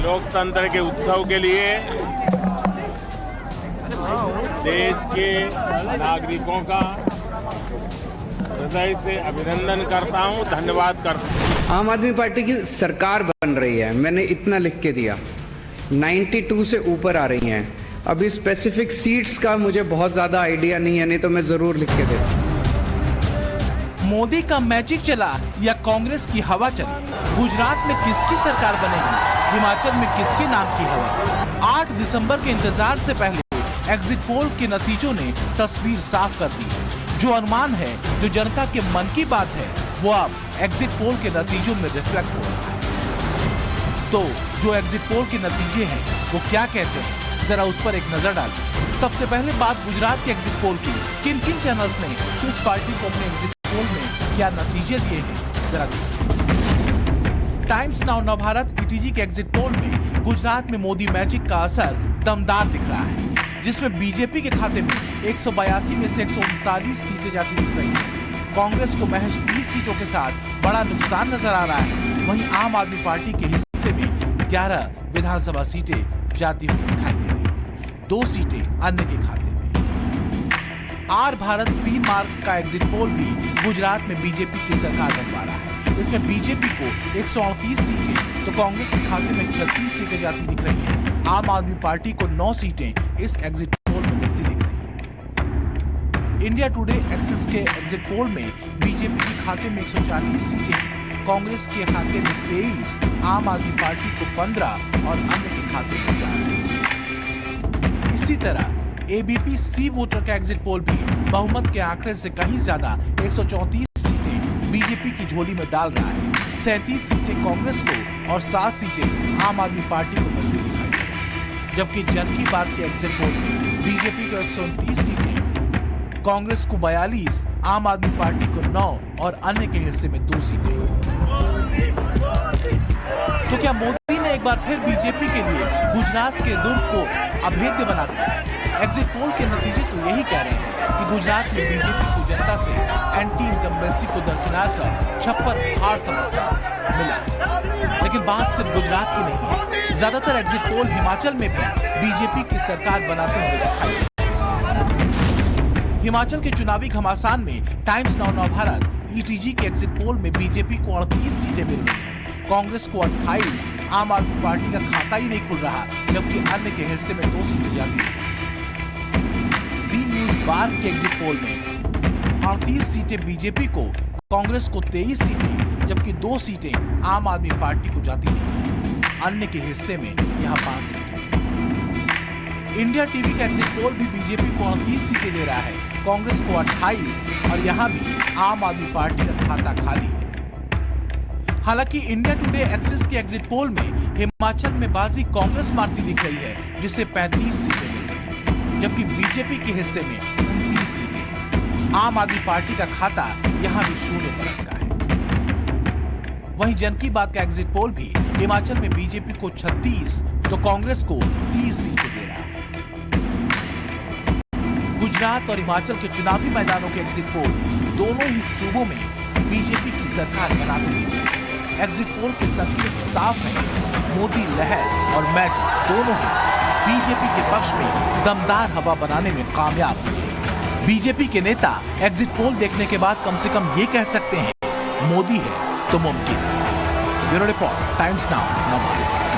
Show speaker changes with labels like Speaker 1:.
Speaker 1: लोकतंत्र के उत्सव के लिए देश के नागरिकों का हृदय से अभिनंदन करता हूं, धन्यवाद करता हूं।
Speaker 2: आम आदमी पार्टी की सरकार बन रही है, मैंने इतना लिख के दिया। 92 से ऊपर आ रही हैं। अभी स्पेसिफिक सीट्स का मुझे बहुत ज्यादा आइडिया नहीं है, नहीं तो मैं जरूर लिख के देता।
Speaker 3: मोदी का मैजिक चला या कांग्रेस की हवा चली? गुजरात में किसकी सरकार बनेगी? हिमाचल में किसके नाम की हवा? 8 दिसंबर के इंतजार से पहले एग्जिट पोल के नतीजों ने तस्वीर साफ कर दी है। जो अनुमान है, जो जनता के मन की बात है, वो अब एग्जिट पोल के नतीजों में रिफ्लेक्ट हो रहा है। तो जो एग्जिट पोल के नतीजे हैं, वो क्या कहते हैं, जरा उस पर एक नजर डालें। सबसे पहले बात गुजरात के एग्जिट पोल की। किन किन चैनल्स ने किस पार्टी को अपने एग्जिट पोल में क्या नतीजे दिए हैं, जरा देखिए। टाइम्स नाउ नवभारत ईटीजी के एग्जिट पोल में गुजरात में मोदी मैजिक का असर दमदार दिख रहा है, जिसमें बीजेपी के खाते में 182 में से 139 सीटें जाती दिख रही हैं। कांग्रेस को महज 20 सीटों के साथ बड़ा नुकसान नजर आ रहा है। वहीं आम आदमी पार्टी के हिस्से में 11 विधानसभा सीटें जाती हुई दिखाई दे रही है, 2 सीटें अन्य के खाते में। आर भारत पी मार्क का एग्जिट पोल भी गुजरात में बीजेपी की सरकार बनवा रहा है। इसमें बीजेपी को 138 सीटें तो कांग्रेस के खाते में 36 सीटें जाती दिख रही हैं। आम आदमी पार्टी को 9 सीटें इस एग्जिट पोल में मिलती दिख रही हैं। इंडिया टुडे एक्सिस के एग्जिट पोल में बीजेपी के खाते में 140 सीटें हैं, कांग्रेस के खाते में 23, आम आदमी पार्टी को 15 और अन्य के खाते में 4 सीटें। इसी तरह एबीपी सी वोटर का एग्जिट पोल भी बहुमत के आंकड़े से कहीं ज्यादा 134 सीटें बीजेपी की झोली में डाल रहा है। 37 सीटें कांग्रेस को और 7 सीटें आम आदमी पार्टी को मिलती दिखाई दे रही। जबकि जन की बात के एग्जिट पोल में बीजेपी को 129 सीटें, कांग्रेस को 42, आम आदमी पार्टी को 9 और अन्य के हिस्से में 2 सीटें। तो क्या मोदी ने एक बार फिर बीजेपी के लिए गुजरात के दुर्ग को अभेद्य बना दिया? एग्जिट पोल के नतीजे तो यही कह रहे हैं कि गुजरात में बीजेपी को जनता से एंटी इनकम्बेंसी को दरकिनार कर छप्पर फाड़ समर्थन मिला। लेकिन बात सिर्फ गुजरात की नहीं है, ज्यादातर एग्जिट पोल हिमाचल में भी बीजेपी की सरकार बनाते हुए दिखाई दे। हिमाचल के चुनावी घमासान में टाइम्स नाउ नवभारत ईटीजी के एग्जिट पोल में बीजेपी को 38 सीटें मिल रही हैं, कांग्रेस को 28, आम आदमी पार्टी का खाता ही नहीं खुल रहा, जबकि अन्य के हिस्से में 2 सीटें जाती हैं। जी न्यूज बार के एग्जिट पोल में 38 सीटें बीजेपी को, कांग्रेस को 23 सीटें, जबकि 2 सीटें आम आदमी पार्टी को जाती हैं। अन्य के हिस्से में यहां 5 सीटें। इंडिया टीवी का एग्जिट पोल भी बीजेपी को 38 सीटें दे रहा है, कांग्रेस को 28 और यहां भी आम आदमी पार्टी का खाता खाली है। हालांकि इंडिया टुडे एक्सिस के एग्जिट पोल में हिमाचल में बाजी कांग्रेस मारती दिख रही है, जिससे 35 सीटें मिल रही हैं, जबकि बीजेपी के हिस्से में 29 सीटें। आम आदमी पार्टी का खाता यहां भी 0 पर अटका है। वहीं जन की बात का एग्जिट पोल भी हिमाचल में बीजेपी को 36 तो कांग्रेस को 30 सीटें दे रहा है। गुजरात और हिमाचल के चुनावी मैदानों के एग्जिट पोल दोनों ही सूबों में बीजेपी की सरकार बनाते हुए एग्जिट पोल के संकेत साफ है। मोदी लहर और मैच दोनों ही बीजेपी के पक्ष में दमदार हवा बनाने में कामयाब हुए। बीजेपी के नेता एग्जिट पोल देखने के बाद कम से कम ये कह सकते हैं, मोदी है तो मुमकिन। Bureau report, times now Navbharat.